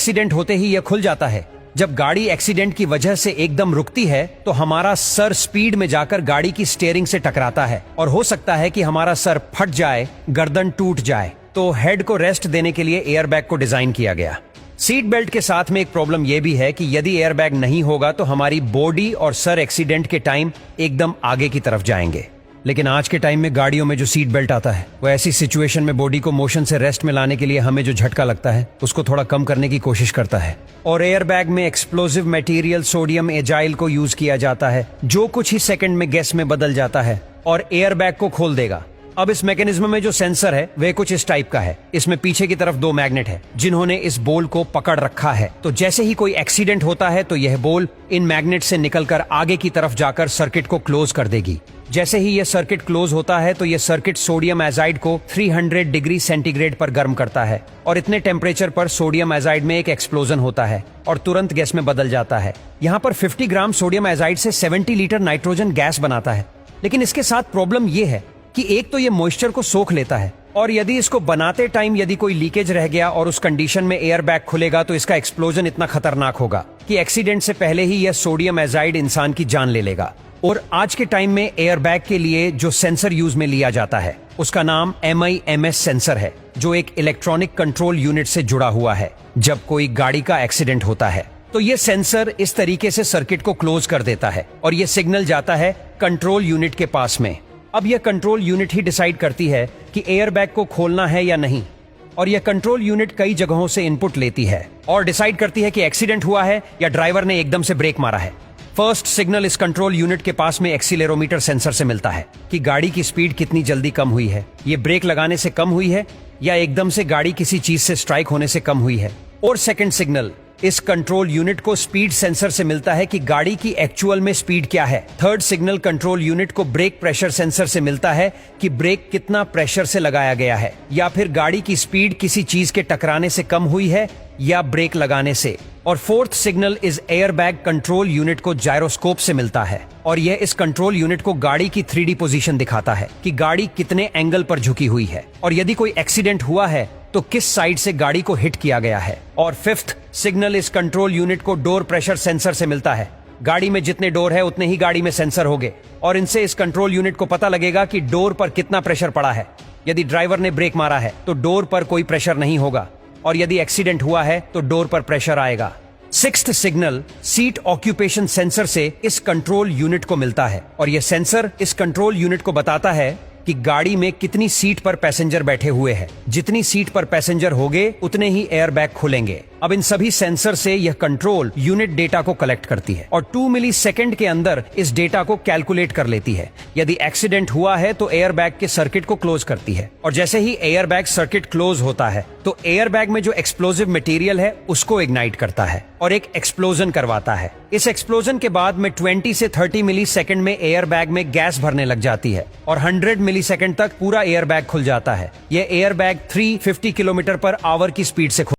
Accident होते ही यह खुल जाता है। जब गाड़ी एक्सीडेंट की वजह से एकदम रुकती है तो हमारा सर स्पीड में जाकर गाड़ी की स्टीयरिंग से टकराता है और हो सकता है कि हमारा सर फट जाए, गर्दन टूट जाए। तो हेड को रेस्ट देने के लिए एयरबैग को डिजाइन किया गया। सीट बेल्ट के साथ में एक प्रॉब्लम यह भी है कि यदि एयरबैग नहीं होगा तो हमारी बॉडी और सर एक्सीडेंट के टाइम एकदम आगे की तरफ जाएंगे। लेकिन आज के टाइम में गाड़ियों में जो सीट बेल्ट आता है वो ऐसी सिचुएशन में बॉडी को मोशन से रेस्ट में लाने के लिए हमें जो झटका लगता है उसको थोड़ा कम करने की कोशिश करता है। और एयरबैग में एक्सप्लोजिव मटेरियल सोडियम एजाइल को यूज किया जाता है जो कुछ ही सेकंड में गैस में बदल जाता है और एयरबैग को खोल देगा। अब इस मैकेनिज्म में जो सेंसर है वह कुछ इस टाइप का है। इसमें पीछे की तरफ 2 मैग्नेट है जिन्होंने इस बोल को पकड़ रखा है। तो जैसे ही कोई एक्सीडेंट होता है तो यह बोल इन मैग्नेट से निकलकर आगे की तरफ जाकर सर्किट को क्लोज कर देगी। जैसे ही यह सर्किट क्लोज होता है तो यह सर्किट सोडियम एजाइड को 300 डिग्री सेंटीग्रेड पर गर्म करता है और इतने टेम्परेचर पर सोडियम एजाइड में एक एक्सप्लोजन होता है और तुरंत गैस में बदल जाता है। यहाँ पर 50 ग्राम सोडियम एजाइड से 70 लीटर नाइट्रोजन गैस बनाता है। लेकिन इसके साथ प्रॉब्लम यह है कि एक तो ये मॉइस्चर को सोख लेता है और यदि इसको बनाते टाइम यदि कोई लीकेज रह गया और उस कंडीशन में एयरबैग खुलेगा तो इसका एक्सप्लोजन इतना खतरनाक होगा कि एक्सीडेंट से पहले ही यह सोडियम एजाइड इंसान की जान ले लेगा। और आज के टाइम में एयरबैग के लिए जो सेंसर यूज में लिया जाता है उसका नाम MIMS सेंसर है जो एक इलेक्ट्रॉनिक कंट्रोल यूनिट से जुड़ा हुआ है। जब कोई गाड़ी का एक्सीडेंट होता है तो ये सेंसर इस तरीके से सर्किट को क्लोज कर देता है और ये सिग्नल जाता है कंट्रोल यूनिट के पास में। अब यह कंट्रोल यूनिट ही डिसाइड करती है कि एयरबैग को खोलना है या नहीं और यह कंट्रोल यूनिट कई जगहों से इनपुट लेती है और डिसाइड करती है कि एक्सीडेंट हुआ है या ड्राइवर ने एकदम से ब्रेक मारा है। फर्स्ट सिग्नल इस कंट्रोल यूनिट के पास में एक्सीलेरोमीटर सेंसर से मिलता है कि गाड़ी की स्पीड कितनी जल्दी कम हुई है, ये ब्रेक लगाने से कम हुई है या एकदम से गाड़ी किसी चीज से स्ट्राइक होने से कम हुई है। और सेकंड सिग्नल इस कंट्रोल यूनिट को स्पीड सेंसर से मिलता है कि गाड़ी की एक्चुअल में स्पीड क्या है। थर्ड सिग्नल कंट्रोल यूनिट को ब्रेक प्रेशर सेंसर से मिलता है कि ब्रेक कितना प्रेशर से लगाया गया है या फिर गाड़ी की स्पीड किसी चीज के टकराने से कम हुई है या ब्रेक लगाने से। और फोर्थ सिग्नल इस एयरबैग कंट्रोल यूनिट को जायरोस्कोप से मिलता है और यह इस कंट्रोल यूनिट को गाड़ी की 3D पोजीशन दिखाता है कि गाड़ी कितने एंगल पर झुकी हुई है और यदि कोई एक्सीडेंट हुआ है तो किस साइड से गाड़ी को हिट किया गया है। और फिफ्थ सिग्नल इस कंट्रोल यूनिट को डोर प्रेशर सेंसर से मिलता है। गाड़ी में जितने डोर है उतने ही गाड़ी में सेंसर होंगे और इनसे इस कंट्रोल यूनिट को पता लगेगा कि डोर पर कितना प्रेशर पड़ा है। यदि ड्राइवर ने ब्रेक मारा है तो डोर पर कोई प्रेशर नहीं होगा और यदि एक्सीडेंट हुआ है तो डोर पर प्रेशर आएगा। Sixth signal seat occupation sensor से इस कंट्रोल यूनिट को मिलता है और यह सेंसर इस कंट्रोल यूनिट को बताता है कि गाड़ी में कितनी सीट पर पैसेंजर बैठे हुए हैं। जितनी सीट पर पैसेंजर होंगे उतने ही एयरबैग खुलेंगे। अब इन सभी सेंसर से यह कंट्रोल यूनिट डेटा को कलेक्ट करती है और 2 मिलीसेकंड के अंदर इस डेटा को कैलकुलेट कर लेती है। यदि एक्सीडेंट हुआ है तो एयरबैग के सर्किट को क्लोज करती है और जैसे ही एयरबैग सर्किट क्लोज होता है तो एयरबैग में जो एक्सप्लोजिव मटेरियल है उसको इग्नाइट करता है और एक एक्सप्लोजन करवाता है। इस एक्सप्लोजन के बाद में 20 से 30 मिलीसेकंड में एयरबैग में गैस भरने लग जाती है और 100 मिलीसेकंड तक पूरा एयरबैग खुल जाता है। यह एयरबैग 350 किलोमीटर पर आवर की स्पीड से